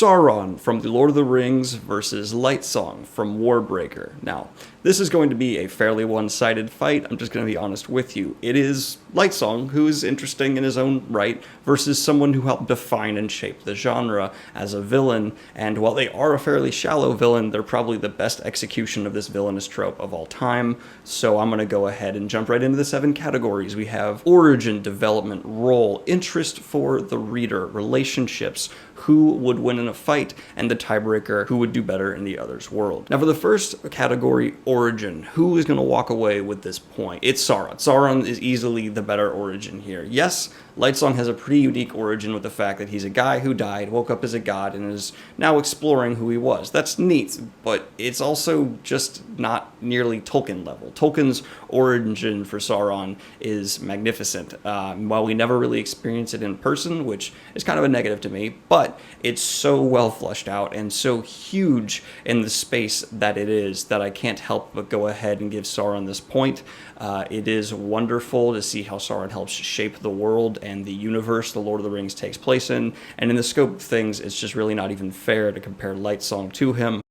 Sauron from The Lord of the Rings versus Lightsong from Warbreaker. Now, this is going to be a fairly one-sided fight. I'm just going to be honest with you. It is Lightsong, who is interesting in his own right, versus someone who helped define and shape the genre as a villain. And while they are a fairly shallow villain, they're probably the best execution of this villainous trope of all time. So I'm going to go ahead and jump right into the 7 categories. We have origin, development, role, interest for the reader, relationships, who would win in a fight, and the tiebreaker, who would do better in the other's world. Now for the first category, origin, who is going to walk away with this point? It's Sauron. Sauron is easily the better origin here. Yes, Lightsong has a pretty unique origin with the fact that he's a guy who died, woke up as a god, and is now exploring who he was. That's neat, but it's also just not nearly Tolkien level. Tolkien's origin for Sauron is magnificent. While we never really experience it in person, which is kind of a negative to me, but it's so well fleshed out and so huge in the space that it is that I can't help but go ahead and give Sauron this point. It is wonderful to see how Sauron helps shape the world and the universe The Lord of the Rings takes place in, and in the scope of things, it's just really not even fair to compare Lightsong to him.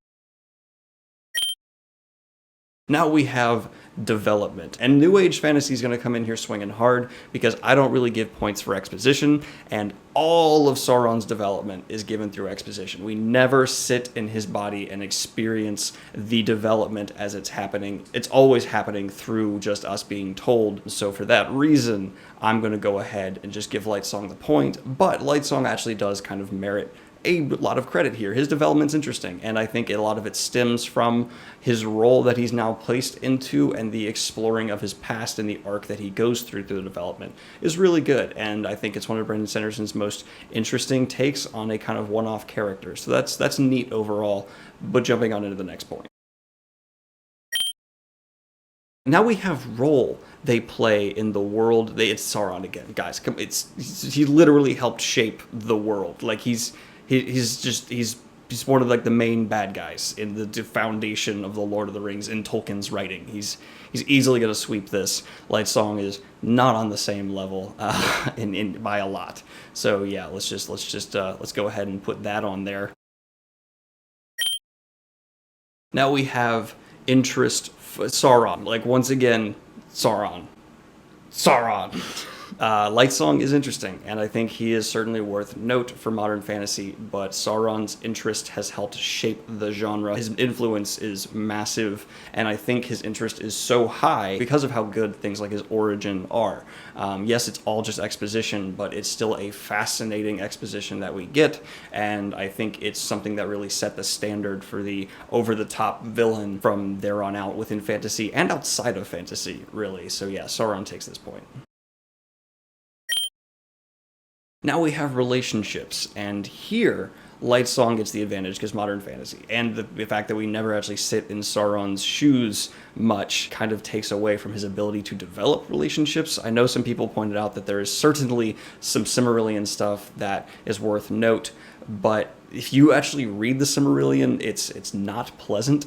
Now we have development, and New Age fantasy is going to come in here swinging hard because I don't really give points for exposition, and all of Sauron's development is given through exposition. We never sit in his body and experience the development as it's happening. It's always happening through just us being told. So for that reason, I'm going to go ahead and just give Lightsong the point, but Lightsong actually does kind of merit a lot of credit here. His development's interesting, and I think a lot of it stems from his role that he's now placed into, and the exploring of his past and the arc that he goes through the development is really good, and I think it's one of Brandon Sanderson's most interesting takes on a kind of one-off character. So that's neat overall, but jumping on into the next point. Now we have role they play in the world. It's Sauron again, guys. He literally helped shape the world. Like he's one of like the main bad guys in the foundation of the Lord of the Rings in Tolkien's writing. He's easily going to sweep this. Lightsong is not on the same level by a lot. So yeah, let's go ahead and put that on there. Now we have interest for Sauron. Like once again, Sauron. Lightsong is interesting, and I think he is certainly worth note for modern fantasy, but Sauron's interest has helped shape the genre. His influence is massive, and I think his interest is so high because of how good things like his origin are. Yes, it's all just exposition, but it's still a fascinating exposition that we get, and I think it's something that really set the standard for the over-the-top villain from there on out within fantasy and outside of fantasy, really. So yeah, Sauron takes this point. Now we have relationships, and here Lightsong gets the advantage because modern fantasy, and the fact that we never actually sit in Sauron's shoes much kind of takes away from his ability to develop relationships. I know some people pointed out that there is certainly some Silmarillion stuff that is worth note, but if you actually read the Silmarillion, it's not pleasant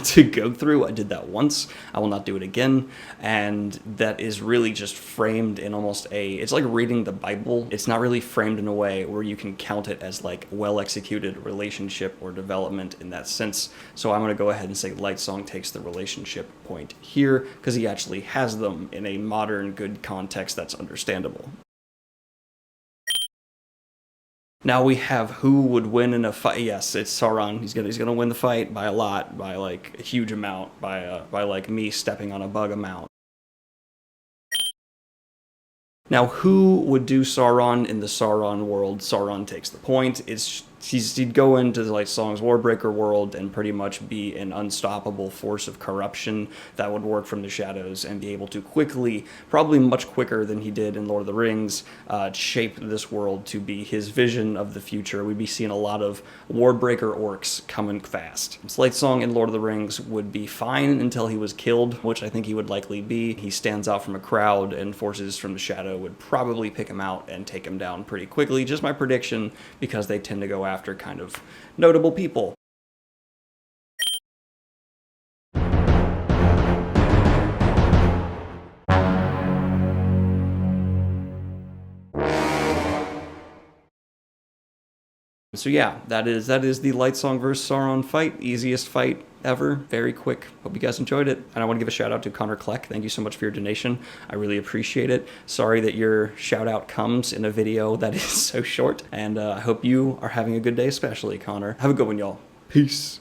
to go through. I did that once. I will not do it again. And that is really just framed in almost it's like reading the Bible. It's not really framed in a way where you can count it as like well-executed relationship or development in that sense. So I'm going to go ahead and say Lightsong takes the relationship point here because he actually has them in a modern, good context that's understandable. Now we have who would win in a fight. Yes, it's Sauron. He's gonna win the fight by a lot, by like a huge amount, by like me stepping on a bug amount. Now, who would do Sauron in the Sauron world? Sauron takes the point. He'd go into Lightsong's Warbreaker world and pretty much be an unstoppable force of corruption that would work from the shadows and be able to quickly, probably much quicker than he did in Lord of the Rings, shape this world to be his vision of the future. We'd be seeing a lot of Warbreaker orcs coming fast. Lightsong in Lord of the Rings would be fine until he was killed, which I think he would likely be. He stands out from a crowd, and forces from the shadow would probably pick him out and take him down pretty quickly. Just my prediction, because they tend to go after kind of notable people. So yeah, that is the Lightsong vs. Sauron fight. Easiest fight ever. Very quick. Hope you guys enjoyed it. And I want to give a shout out to Connor Kleck. Thank you so much for your donation. I really appreciate it. Sorry that your shout out comes in a video that is so short. And I hope you are having a good day, especially Connor. Have a good one, y'all. Peace.